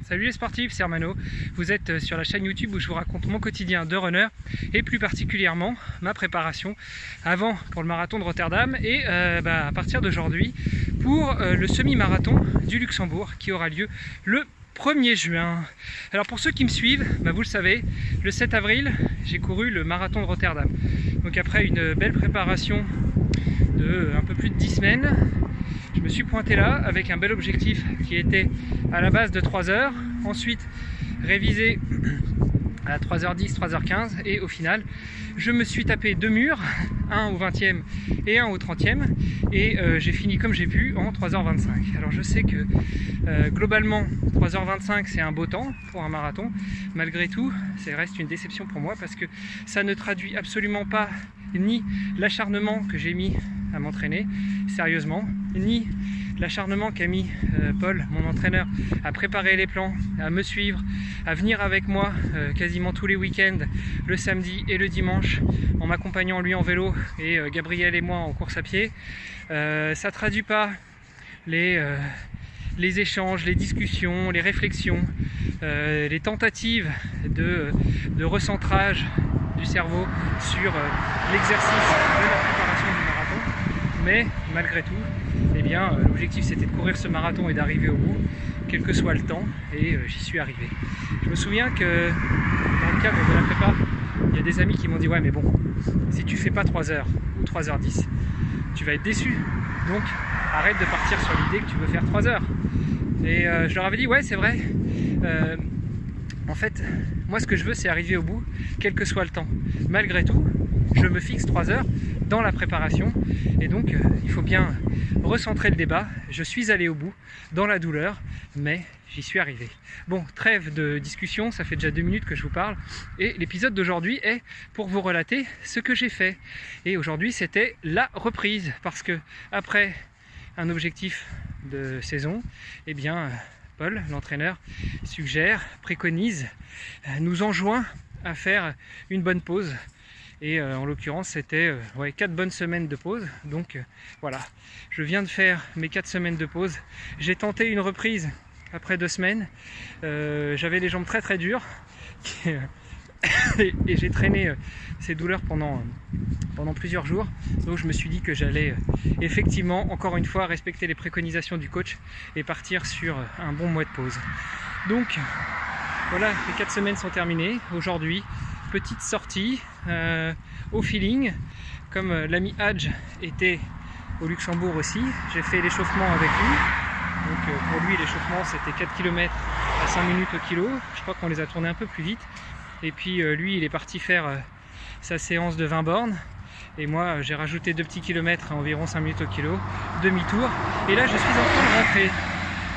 Salut les sportifs, c'est Hermano. Vous êtes sur la chaîne YouTube où je vous raconte mon quotidien de runner et plus particulièrement ma préparation avant pour le marathon de Rotterdam et à partir d'aujourd'hui pour le semi-marathon du Luxembourg qui aura lieu le 1er juin. Alors pour ceux qui me suivent, vous le savez, le 7 avril j'ai couru le marathon de Rotterdam. Donc après une belle préparation de un peu plus de 10 semaines, je me suis pointé là avec un bel objectif qui était à la base de 3 heures, ensuite révisé à 3h10, 3h15 et au final je me suis tapé 2 murs, un au 20e et un au 30e et j'ai fini comme j'ai pu en 3h25. Alors je sais que globalement 3h25 c'est un beau temps pour un marathon, malgré tout ça reste une déception pour moi parce que ça ne traduit absolument pas ni l'acharnement que j'ai mis à m'entraîner sérieusement, ni l'acharnement qu'a mis Paul, mon entraîneur, à préparer les plans, à me suivre, à venir avec moi quasiment tous les week-ends, le samedi et le dimanche, en m'accompagnant lui en vélo et Gabriel et moi en course à pied. Ça traduit pas les échanges, les discussions, les réflexions, les tentatives de recentrage du cerveau sur l'exercice de la préparation du marathon. Mais malgré tout, l'objectif c'était de courir ce marathon et d'arriver au bout, quel que soit le temps, et j'y suis arrivé. Je me souviens que dans le cadre de la prépa, il y a des amis qui m'ont dit « Ouais mais bon, si tu fais pas 3h ou 3h10, tu vas être déçu, donc arrête de partir sur l'idée que tu veux faire 3h. » Et je leur avais dit « Ouais c'est vrai, en fait, moi ce que je veux c'est arriver au bout, quel que soit le temps. Malgré tout, je me fixe 3 heures dans la préparation et donc il faut bien recentrer le débat. Je suis allé au bout dans la douleur, mais j'y suis arrivé. Bon, trêve de discussion, ça fait déjà 2 minutes que je vous parle et l'épisode d'aujourd'hui est pour vous relater ce que j'ai fait. Et aujourd'hui c'était la reprise parce que après un objectif de saison, Paul, l'entraîneur, suggère, préconise, nous enjoint à faire une bonne pause. Et en l'occurrence, c'était 4 bonnes semaines de pause. Donc voilà, je viens de faire mes 4 semaines de pause. J'ai tenté une reprise après 2 semaines. J'avais les jambes très très dures. Et j'ai traîné ces douleurs pendant plusieurs jours. Donc je me suis dit que j'allais effectivement, encore une fois, respecter les préconisations du coach et partir sur un bon mois de pause. Donc voilà, les 4 semaines sont terminées. Aujourd'hui, petite sortie au feeling. Comme l'ami Hadj était au Luxembourg aussi, j'ai fait l'échauffement avec lui. Donc pour lui, l'échauffement c'était 4 km à 5 minutes au kilo. Je crois qu'on les a tournés un peu plus vite. Et puis lui, il est parti faire sa séance de 20 bornes. Et moi, j'ai rajouté 2 petits kilomètres à environ 5 minutes au kilo, demi-tour. Et là, je suis en train de rentrer.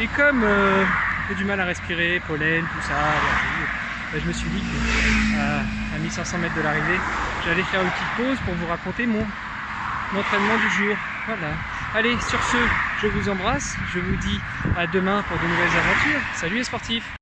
Et comme j'ai du mal à respirer, pollen, tout ça, je me suis dit qu'à 1500 mètres de l'arrivée, j'allais faire une petite pause pour vous raconter mon entraînement du jour. Voilà. Allez, sur ce, je vous embrasse. Je vous dis à demain pour de nouvelles aventures. Salut les sportifs!